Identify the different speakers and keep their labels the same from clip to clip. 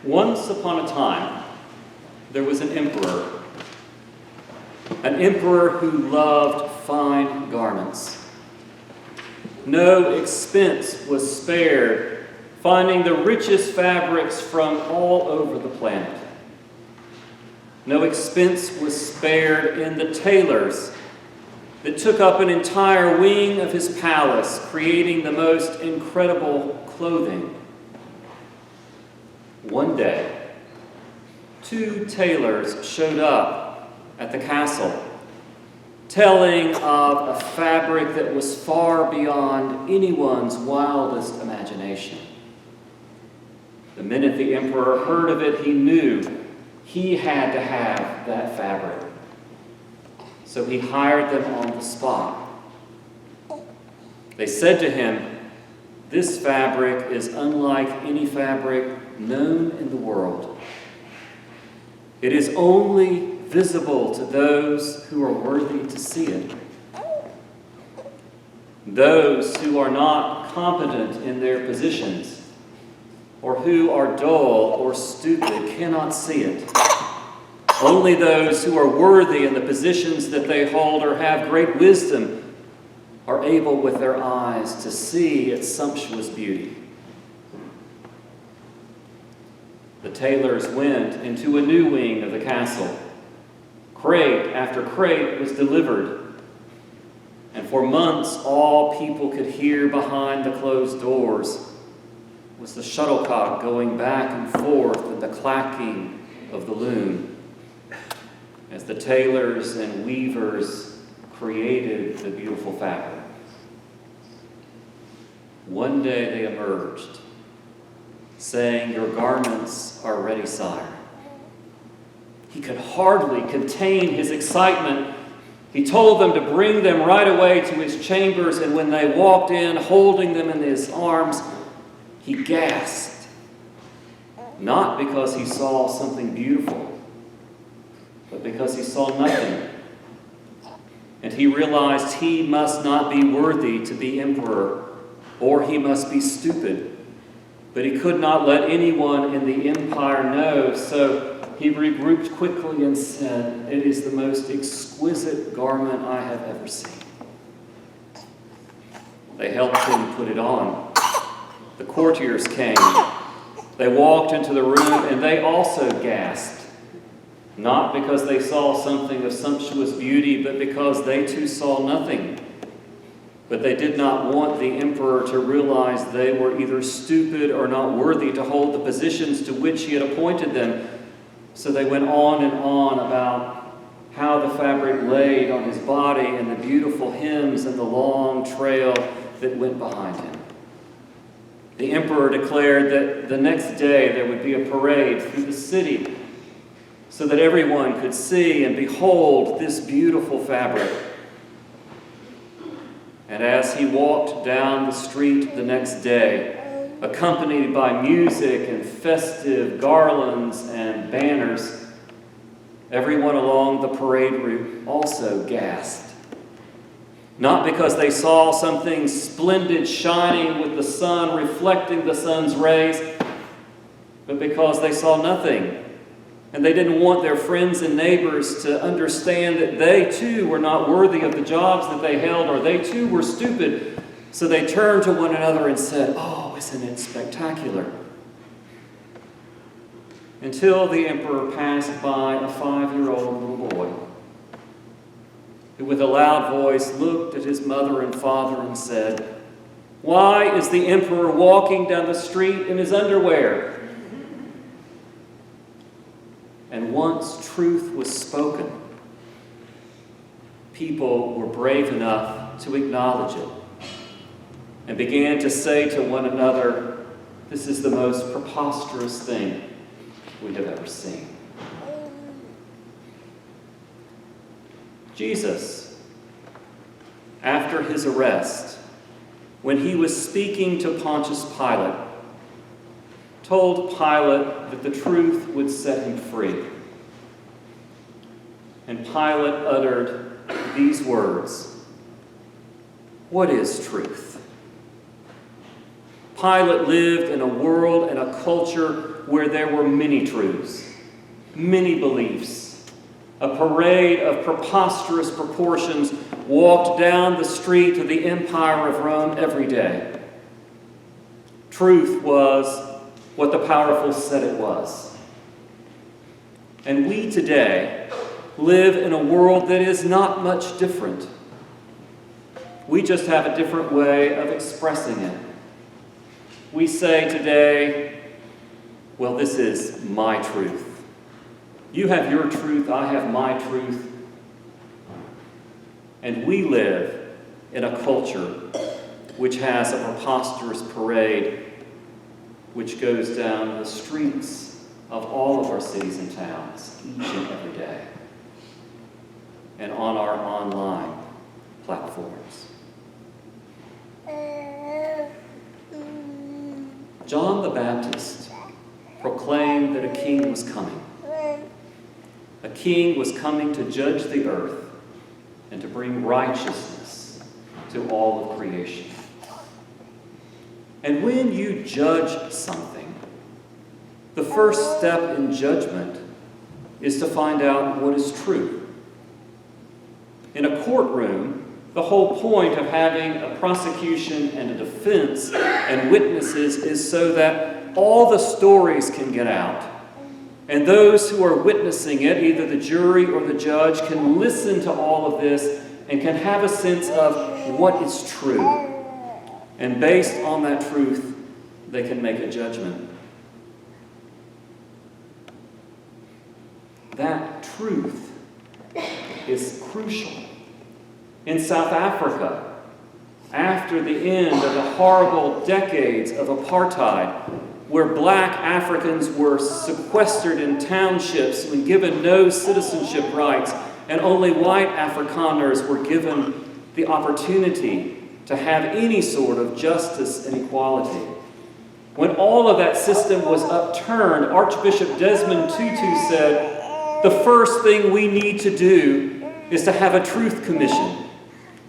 Speaker 1: Once upon a time, there was an emperor who loved fine garments. No expense was spared, finding the richest fabrics from all over the planet. No expense was spared in the tailors that took up an entire wing of his palace, creating the most incredible clothing. One day, 2 tailors showed up at the castle, telling of a fabric that was far beyond anyone's wildest imagination. The minute the emperor heard of it, he knew he had to have that fabric. So he hired them on the spot. They said to him, "This fabric is unlike any fabric known in the world. It is only visible to those who are worthy to see it. Those who are not competent in their positions, or who are dull or stupid, cannot see it. Only those who are worthy in the positions that they hold or have great wisdom are able with their eyes to see its sumptuous beauty." The tailors went into a new wing of the castle. Crate after crate was delivered, and for months all people could hear behind the closed doors was the shuttlecock going back and forth and the clacking of the loom as the tailors and weavers created the beautiful fabric. One day they emerged, saying, "Your garments are ready, sire." He could hardly contain his excitement. He told them to bring them right away to his chambers, and when they walked in, holding them in his arms, he gasped, not because he saw something beautiful, but because he saw nothing. And he realized he must not be worthy to be emperor, or he must be stupid. But he could not let anyone in the empire know, so he regrouped quickly and said, "It is the most exquisite garment I have ever seen." They helped him put it on. The courtiers came. They walked into the room, and they also gasped, not because they saw something of sumptuous beauty, but because they too saw nothing. But they did not want the emperor to realize they were either stupid or not worthy to hold the positions to which he had appointed them. So they went on and on about how the fabric laid on his body and the beautiful hymns and the long trail that went behind him. The emperor declared that the next day there would be a parade through the city so that everyone could see and behold this beautiful fabric. And as he walked down the street the next day, accompanied by music and festive garlands and banners, everyone along the parade route also gasped. Not because they saw something splendid shining with the sun reflecting the sun's rays, but because they saw nothing. And they didn't want their friends and neighbors to understand that they too were not worthy of the jobs that they held, or they too were stupid. So they turned to one another and said, "Oh, isn't it spectacular?" Until the emperor passed by a 5-year-old little boy who with a loud voice looked at his mother and father and said, "Why is the emperor walking down the street in his underwear?" And once truth was spoken, people were brave enough to acknowledge it and began to say to one another, "This is the most preposterous thing we have ever seen." Jesus, after his arrest, when he was speaking to Pontius Pilate, told Pilate that the truth would set him free. And Pilate uttered these words, "What is truth?" Pilate lived in a world and a culture where there were many truths, many beliefs. A parade of preposterous proportions walked down the street of the Empire of Rome every day. Truth was what the powerful said it was. And we today live in a world that is not much different. We just have a different way of expressing it. We say today, well, this is my truth. You have your truth, I have my truth. And we live in a culture which has a preposterous parade which goes down the streets of all of our cities and towns each and every day, and on our online platforms. John the Baptist proclaimed that a king was coming. A king was coming to judge the earth and to bring righteousness to all of creation. And when you judge something, the first step in judgment is to find out what is true. In a courtroom, the whole point of having a prosecution and a defense and witnesses is so that all the stories can get out. And those who are witnessing it, either the jury or the judge, can listen to all of this and can have a sense of what is true. And based on that truth, they can make a judgment. That truth is crucial. In South Africa, after the end of the horrible decades of apartheid, where black Africans were sequestered in townships and given no citizenship rights, and only white Afrikaners were given the opportunity to have any sort of justice and equality. When all of that system was upturned, Archbishop Desmond Tutu said, the first thing we need to do is to have a truth commission.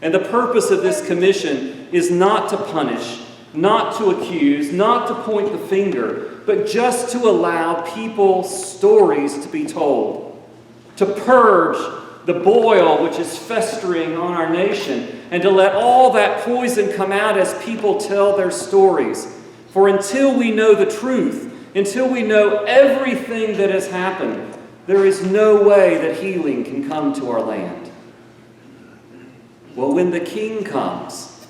Speaker 1: And the purpose of this commission is not to punish, not to accuse, not to point the finger, but just to allow people's stories to be told, to purge the boil which is festering on our nation, and to let all that poison come out as people tell their stories. For until we know the truth, until we know everything that has happened, there is no way that healing can come to our land. Well, when the King comes,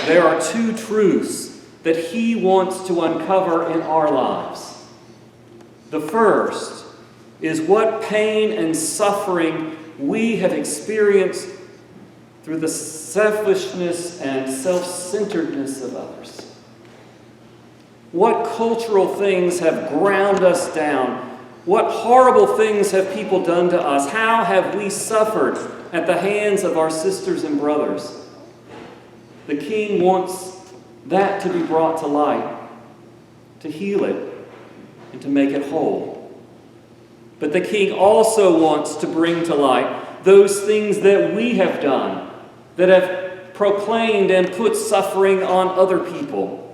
Speaker 1: there are two truths that he wants to uncover in our lives. The first is what pain and suffering we have experienced through the selfishness and self-centeredness of others. What cultural things have ground us down? What horrible things have people done to us? How have we suffered at the hands of our sisters and brothers? The King wants that to be brought to light, to heal it, and to make it whole. But the King also wants to bring to light those things that we have done, that have proclaimed and put suffering on other people.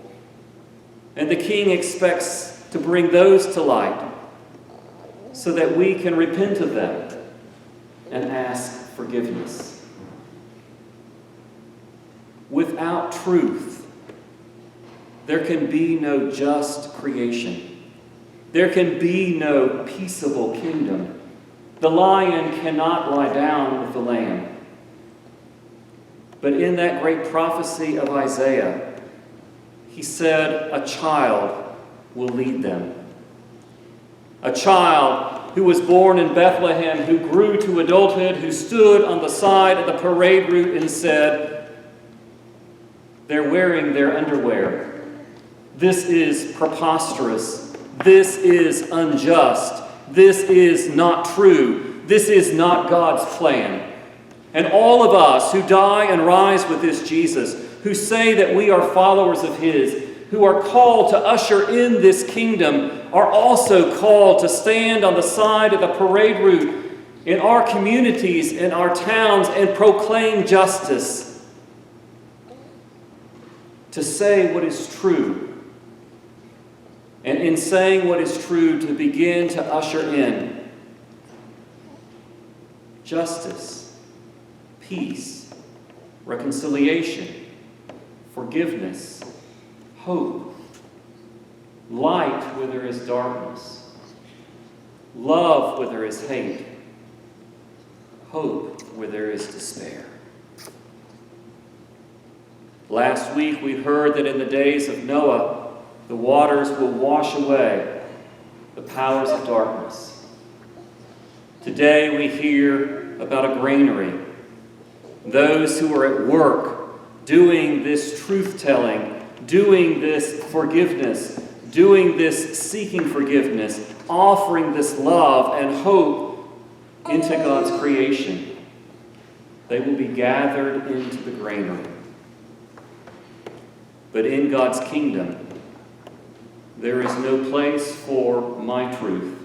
Speaker 1: And the King expects to bring those to light so that we can repent of them and ask forgiveness. Without truth, there can be no just creation. There can be no peaceable kingdom. The lion cannot lie down with the lamb. But in that great prophecy of Isaiah, he said, a child will lead them. A child who was born in Bethlehem, who grew to adulthood, who stood on the side of the parade route and said, they're wearing their underwear. This is preposterous. This is unjust. This is not true. This is not God's plan. And all of us who die and rise with this Jesus, who say that we are followers of his, who are called to usher in this kingdom, are also called to stand on the side of the parade route in our communities, in our towns, and proclaim justice. To say what is true. and in saying what is true to begin to usher in justice, peace, reconciliation, forgiveness, hope, light where there is darkness, love where there is hate, hope where there is despair. Last week we heard that in the days of Noah, the waters will wash away the powers of darkness. Today we hear about a granary, those who are at work doing this truth-telling, doing this forgiveness, doing this seeking forgiveness, offering this love and hope into God's creation. They will be gathered into the granary. But in God's kingdom, there is no place for my truth,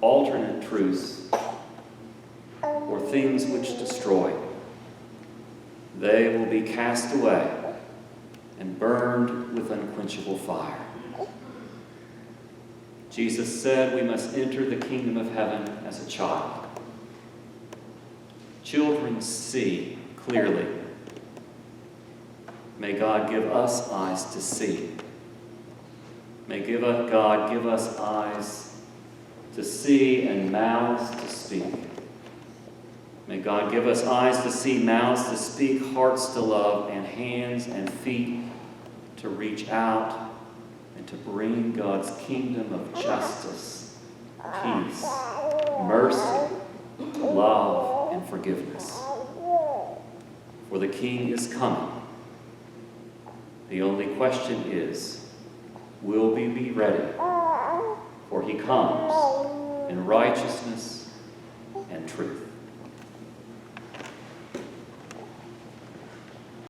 Speaker 1: alternate truths, or things which destroy. They will be cast away and burned with unquenchable fire. Jesus said we must enter the kingdom of heaven as a child. Children see clearly. May God give us eyes to see. May God give us eyes to see and mouths to speak. May God give us eyes to see, mouths to speak, hearts to love, and hands and feet to reach out and to bring God's kingdom of justice, peace, mercy, love, and forgiveness. For the King is coming. The only question is, will we be ready? For he comes in righteousness and truth.